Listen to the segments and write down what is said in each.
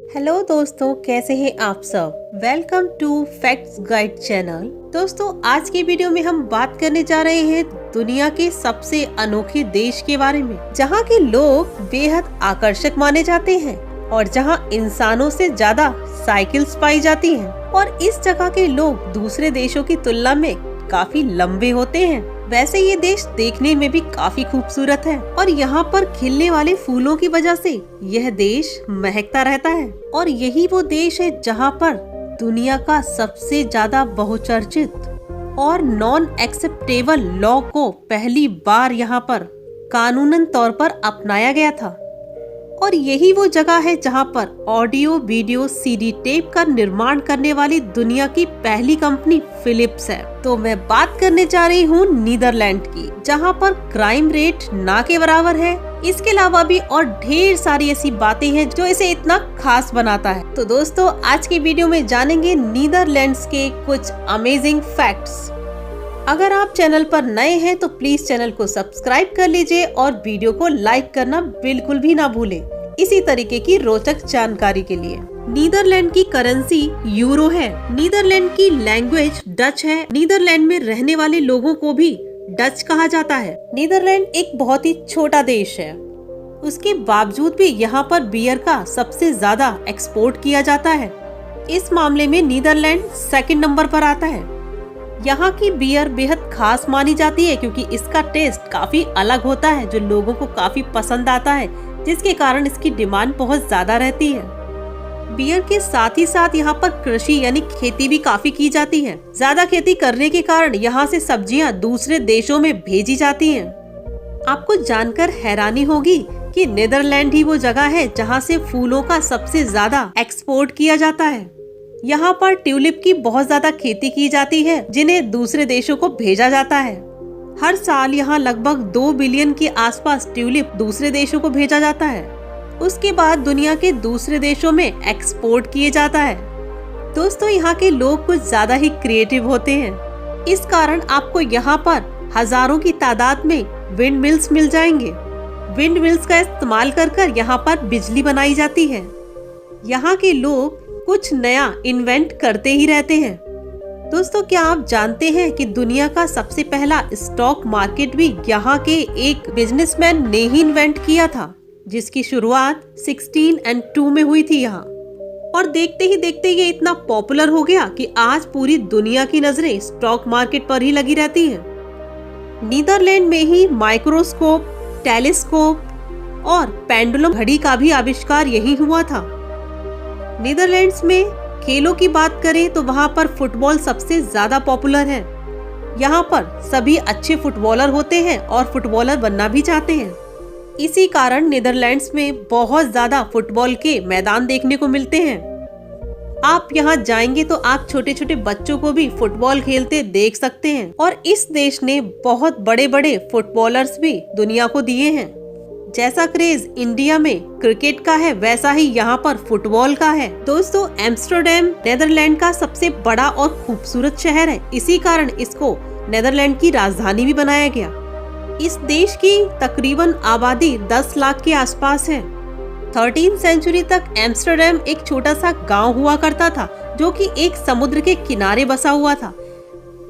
Hello दोस्तों, कैसे हैं आप सब। Welcome to facts guide channel. दोस्तों, आज की वीडियो में हम बात करने जा रहे हैं दुनिया के सबसे अनोखे देश के बारे में, जहां के लोग बेहद आकर्षक माने जाते हैं और जहां इंसानों से ज्यादा साइकिल्स पाई जाती हैं। और इस जगह के लोग दूसरे देशों की तुलना में काफी लंबे होते हैं। वैसे ये देश देखने में भी काफी खूबसूरत है और यहाँ पर खिलने वाले फूलों की वजह से यह देश महकता रहता है। और यही वो देश है जहाँ पर दुनिया का सबसे ज्यादा बहुचर्चित और नॉन एक्सेप्टेबल लॉ को पहली बार यहाँ पर कानूनन तौर पर अपनाया गया था। और यही वो जगह है जहाँ पर ऑडियो वीडियो सीडी टेप का निर्माण करने वाली दुनिया की पहली कंपनी फिलिप्स है। तो मैं बात करने जा रही हूँ नीदरलैंड की, जहाँ पर क्राइम रेट ना के बराबर है। इसके अलावा भी और ढेर सारी ऐसी बातें हैं जो इसे इतना खास बनाता है। तो दोस्तों, आज की वीडियो में जानेंगे नीदरलैंड्स के कुछ अमेजिंग फैक्ट्स। अगर आप चैनल पर नए हैं तो प्लीज चैनल को सब्सक्राइब कर लीजिए और वीडियो को लाइक करना बिल्कुल भी ना भूलें, इसी तरीके की रोचक जानकारी के लिए। नीदरलैंड की करेंसी यूरो है। नीदरलैंड की लैंग्वेज डच है। नीदरलैंड में रहने वाले लोगों को भी डच कहा जाता है। नीदरलैंड एक बहुत ही छोटा देश है, उसके बावजूद भी यहाँ पर बियर का सबसे ज्यादा एक्सपोर्ट किया जाता है। इस मामले में नीदरलैंड सेकंड नंबर पर आता है। यहाँ की बियर बेहद खास मानी जाती है क्योंकि इसका टेस्ट काफी अलग होता है जो लोगों को काफी पसंद आता है, जिसके कारण इसकी डिमांड बहुत ज्यादा रहती है। बियर के साथ ही साथ यहाँ पर कृषि यानी खेती भी काफी की जाती है। ज्यादा खेती करने के कारण यहाँ से सब्जियाँ दूसरे देशों में भेजी जाती हैं। आपको जानकर हैरानी होगी कि नीदरलैंड ही वो जगह है जहाँ से फूलों का सबसे ज्यादा एक्सपोर्ट किया जाता है। यहाँ पर ट्यूलिप की बहुत ज्यादा खेती की जाती है, जिन्हें दूसरे देशों को भेजा जाता है। हर साल यहाँ लगभग 2 बिलियन के आसपास ट्यूलिप दूसरे देशों को भेजा जाता है। उसके बाद दुनिया के दूसरे देशों में एक्सपोर्ट किए जाता है। दोस्तों, यहाँ के लोग कुछ ज्यादा ही क्रिएटिव होते हैं। इस कारण आपको यहाँ पर हजारों की तादाद में विंड मिल्स मिल जाएंगे। विंड मिल्स का इस्तेमाल कर यहाँ पर बिजली बनाई जाती है। यहाँ के लोग कुछ नया इन्वेंट करते ही रहते हैं। दोस्तों, क्या आप जानते हैं कि दुनिया का सबसे पहला स्टॉक मार्केट भी यहाँ के एक बिजनेसमैन ने ही इन्वेंट किया था, जिसकी शुरुआत 1602 में हुई थी यहाँ। और देखते ही देखते ये इतना पॉपुलर हो गया कि आज पूरी दुनिया की नजरें स्टॉक मार्केट पर ही लगी रहती हैं। नीदरलैंड में ही माइक्रोस्कोप, टेलीस्कोप और पेंडुलम घड़ी का भी आविष्कार यही हुआ था। नीदरलैंड्स में खेलों की बात करें तो वहाँ पर फुटबॉल सबसे ज्यादा पॉपुलर है। यहाँ पर सभी अच्छे फुटबॉलर होते हैं और फुटबॉलर बनना भी चाहते हैं। इसी कारण नीदरलैंड्स में बहुत ज्यादा फुटबॉल के मैदान देखने को मिलते हैं। आप यहाँ जाएंगे तो आप छोटे छोटे बच्चों को भी फुटबॉल खेलते देख सकते हैं। और इस देश ने बहुत बड़े बड़े फुटबॉलर्स भी दुनिया को दिए हैं। जैसा क्रेज इंडिया में क्रिकेट का है, वैसा ही यहाँ पर फुटबॉल का है। दोस्तों, एम्स्टर्डम नीदरलैंड का सबसे बड़ा और खूबसूरत शहर है। इसी कारण इसको नीदरलैंड की राजधानी भी बनाया गया। इस देश की तकरीबन आबादी 10 लाख के आसपास है। 13वीं सेंचुरी तक एम्स्टर्डम एक छोटा सा गांव हुआ करता था, जो कि एक समुद्र के किनारे बसा हुआ था।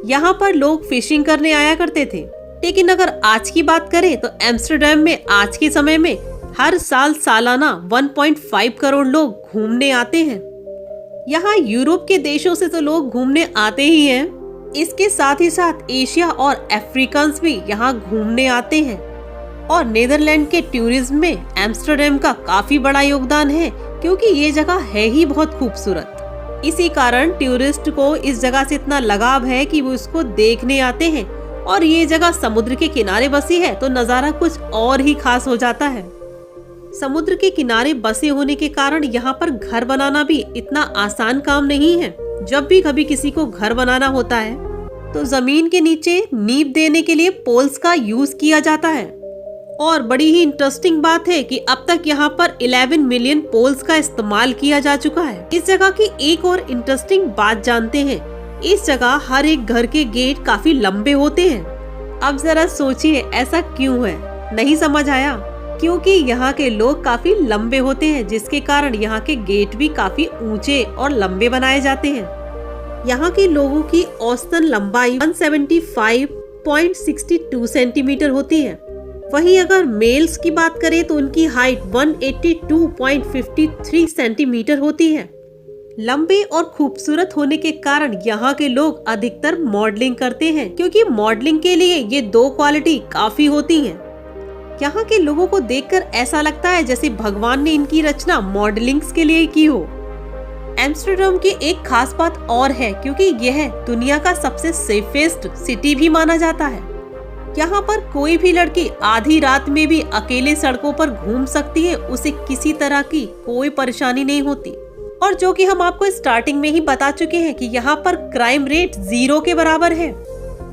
यहाँ पर लोग फिशिंग करने आया करते थे। लेकिन अगर आज की बात करें तो एम्स्टर्डम में आज के समय में हर साल सालाना 1.5 करोड़ लोग घूमने आते हैं। यहाँ यूरोप के देशों से तो लोग घूमने आते ही हैं, इसके साथ ही साथ एशिया और अफ्रीकन्स भी यहाँ घूमने आते हैं। और नीदरलैंड के टूरिज्म में एम्स्टर्डम का काफी बड़ा योगदान है, क्योंकि ये जगह है ही बहुत खूबसूरत। इसी कारण टूरिस्ट को इस जगह से इतना लगाव है कि वो इसको देखने आते हैं। और ये जगह समुद्र के किनारे बसी है तो नजारा कुछ और ही खास हो जाता है। समुद्र के किनारे बसे होने के कारण यहाँ पर घर बनाना भी इतना आसान काम नहीं है। जब भी कभी किसी को घर बनाना होता है तो जमीन के नीचे नींव देने के लिए पोल्स का यूज किया जाता है। और बड़ी ही इंटरेस्टिंग बात है कि अब तक यहाँ पर 11 मिलियन पोल्स का इस्तेमाल किया जा चुका है। इस जगह की एक और इंटरेस्टिंग बात जानते हैं, इस जगह हर एक घर के गेट काफी लंबे होते हैं। अब जरा सोचिए ऐसा क्यों है? नहीं समझ आया? क्योंकि यहाँ के लोग काफी लंबे होते हैं, जिसके कारण यहाँ के गेट भी काफी ऊंचे और लंबे बनाए जाते हैं। यहाँ के लोगों की औसतन लंबाई 175.62 सेंटीमीटर होती है। वहीं अगर मेल्स की बात करें तो उनकी हाइट 182.53 सेंटीमीटर होती है। लंबे और खूबसूरत होने के कारण यहाँ के लोग अधिकतर मॉडलिंग करते हैं, क्योंकि मॉडलिंग के लिए ये दो क्वालिटी काफी होती हैं। यहाँ के लोगों को देखकर ऐसा लगता है जैसे भगवान ने इनकी रचना मॉडलिंग के लिए की हो। एम्स्टर्डम की एक खास बात और है, क्योंकि यह दुनिया का सबसे सेफेस्ट सिटी भी माना जाता है। यहाँ पर कोई भी लड़की आधी रात में भी अकेले सड़कों पर घूम सकती है, उसे किसी तरह की कोई परेशानी नहीं होती। और जो कि हम आपको स्टार्टिंग में ही बता चुके हैं कि यहाँ पर क्राइम रेट 0 के बराबर है,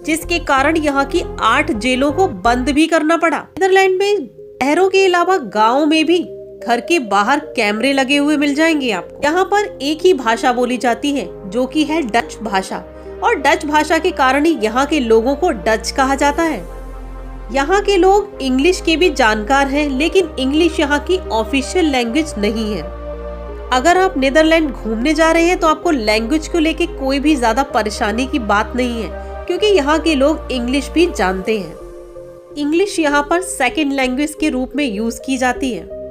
जिसके कारण यहाँ की 8 जेलों को बंद भी करना पड़ा। नीदरलैंड में शहरों के अलावा गाँव में भी घर के बाहर कैमरे लगे हुए मिल जाएंगे आपको। यहाँ पर एक ही भाषा बोली जाती है, जो कि है डच भाषा, और डच भाषा के कारण ही यहाँ के लोगों को डच कहा जाता है। यहाँ के लोग इंग्लिश के भी जानकार हैं, लेकिन इंग्लिश यहाँ की ऑफिशियल लैंग्वेज नहीं है। अगर आप नीदरलैंड घूमने जा रहे हैं तो आपको लैंग्वेज को लेके कोई भी ज्यादा परेशानी की बात नहीं है, क्योंकि यहाँ के लोग इंग्लिश भी जानते हैं। इंग्लिश यहाँ पर सेकंड लैंग्वेज के रूप में यूज की जाती है।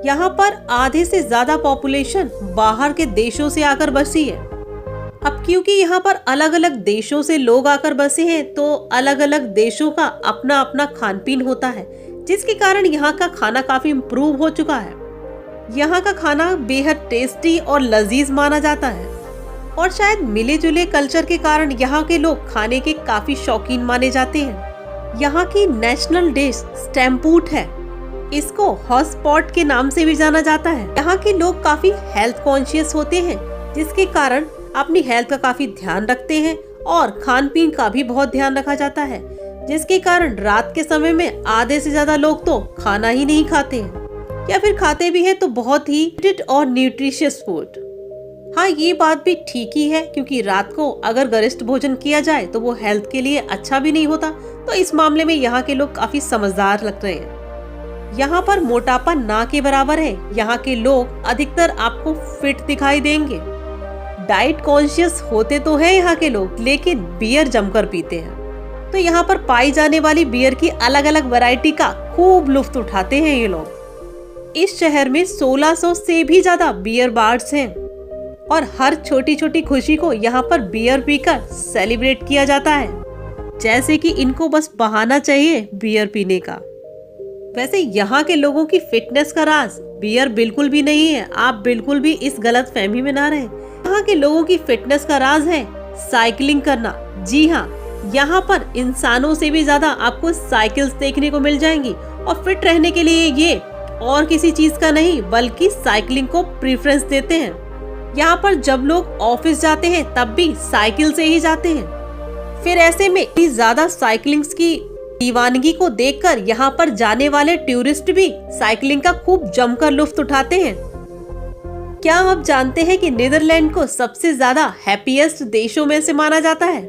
यहाँ पर आधे से ज्यादा पॉपुलेशन बाहर के देशों से आकर बसी है। अब क्योंकि यहाँ पर अलग अलग देशों से लोग आकर बसे हैं, तो अलग अलग देशों का अपना अपना खान पीन होता है, जिसके कारण यहाँ का खाना काफी इम्प्रूव हो चुका है। यहाँ का खाना बेहद टेस्टी और लजीज माना जाता है, और शायद मिले जुले कल्चर के कारण यहाँ के लोग खाने के काफी शौकीन माने जाते हैं। यहाँ की नेशनल डिश स्टैम्पूट है। इसको हॉटस्पॉट के नाम से भी जाना जाता है। यहाँ के लोग काफी हेल्थ कॉन्शियस होते हैं, जिसके कारण अपनी हेल्थ का काफी ध्यान रखते हैं, और खान पीन का भी बहुत ध्यान रखा जाता है, जिसके कारण रात के समय में आधे से ज्यादा लोग तो खाना ही नहीं खाते हैं, या फिर खाते भी हैं तो बहुत ही फिट और न्यूट्रिशियस फूड। हाँ, ये बात भी ठीक ही है, क्योंकि रात को अगर गरिष्ठ भोजन किया जाए तो वो हेल्थ के लिए अच्छा भी नहीं होता। तो इस मामले में यहाँ के लोग काफी समझदार लग रहे हैं। यहाँ पर मोटापा ना के बराबर है। यहाँ के लोग अधिकतर आपको फिट दिखाई देंगे। डाइट कॉन्शियस होते तो है यहाँ के लोग, लेकिन बियर जमकर पीते हैं। तो यहाँ पर पाई जाने वाली बियर की अलग अलग वैरायटी का खूब लुत्फ उठाते हैं ये लोग। इस शहर में 1600 से भी ज्यादा बियर बार्स हैं, और हर छोटी छोटी खुशी को यहाँ पर बियर पीकर सेलिब्रेट किया जाता है, जैसे कि इनको बस बहाना चाहिए बियर पीने का। वैसे यहाँ के लोगों की फिटनेस का राज बियर बिल्कुल भी नहीं है। आप बिल्कुल भी इस गलत फहमी में ना रहें। यहाँ के लोगों की फिटनेस का राज है साइकिलिंग करना। जी हाँ, यहाँ पर इंसानों से भी ज्यादा आपको साइकिल्स देखने को मिल जाएंगी, और फिट रहने के लिए ये और किसी चीज का नहीं बल्कि साइकिलिंग को प्रेफरेंस देते हैं। यहाँ पर जब लोग ऑफिस जाते हैं तब भी साइकिल से ही जाते हैं। फिर ऐसे में इतनी ज्यादा साइकिलिंग की दीवानगी को देखकर यहाँ पर जाने वाले टूरिस्ट भी साइकिलिंग का खूब जमकर लुत्फ उठाते हैं। क्या आप जानते हैं कि नीदरलैंड को सबसे ज्यादा हैप्पीएस्ट देशों में से माना जाता है?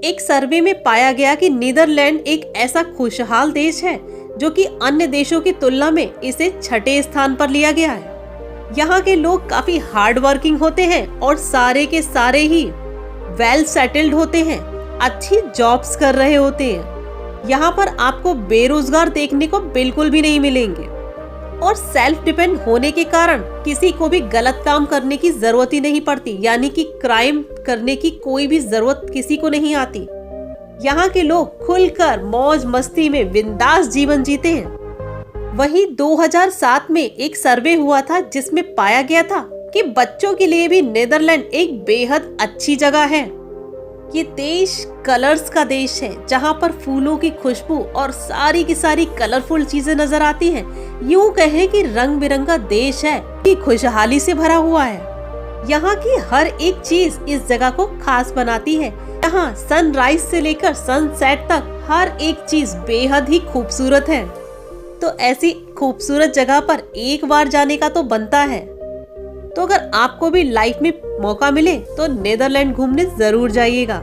एक सर्वे में पाया गया कि नीदरलैंड एक ऐसा खुशहाल देश है जो कि अन्य देशों की तुलना में इसे 6ठे स्थान पर लिया गया है। यहाँ के लोग काफी हार्ड वर्किंग होते हैं, और सारे के सारे ही वेल सेटल्ड होते हैं, अच्छी जॉब्स कर रहे होते हैं। यहाँ पर आपको बेरोजगार देखने को बिल्कुल भी नहीं मिलेंगे, और सेल्फ डिपेंड होने के कारण किसी को भी गलत काम करने की जरूरत ही नहीं पड़ती, यानी कि क्राइम करने की कोई भी जरूरत किसी को नहीं आती। यहाँ के लोग खुलकर मौज मस्ती में बिंदास जीवन जीते हैं। वहीं 2007 में एक सर्वे हुआ था, जिसमें पाया गया था कि बच्चों के लिए भी नीदरलैंड एक बेहद अच्छी जगह है। ये देश कलर्स का देश है, जहाँ पर फूलों की खुशबू और सारी की सारी कलरफुल चीजें नजर आती हैं। यूं कहें कि रंग बिरंगा देश है, कि खुशहाली से भरा हुआ है। यहाँ की हर एक चीज इस जगह को खास बनाती है। यहाँ सनराइज से लेकर सनसेट तक हर एक चीज बेहद ही खूबसूरत है। तो ऐसी खूबसूरत जगह पर एक बार जाने का तो बनता है। तो अगर आपको भी लाइफ में मौका मिले तो नीदरलैंड घूमने जरूर जाइएगा,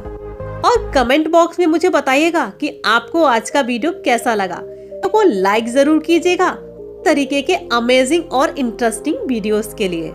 और कमेंट बॉक्स में मुझे बताइएगा कि आपको आज का वीडियो कैसा लगा। तो वो लाइक जरूर कीजिएगा, तरीके के अमेजिंग और इंटरेस्टिंग वीडियोस के लिए।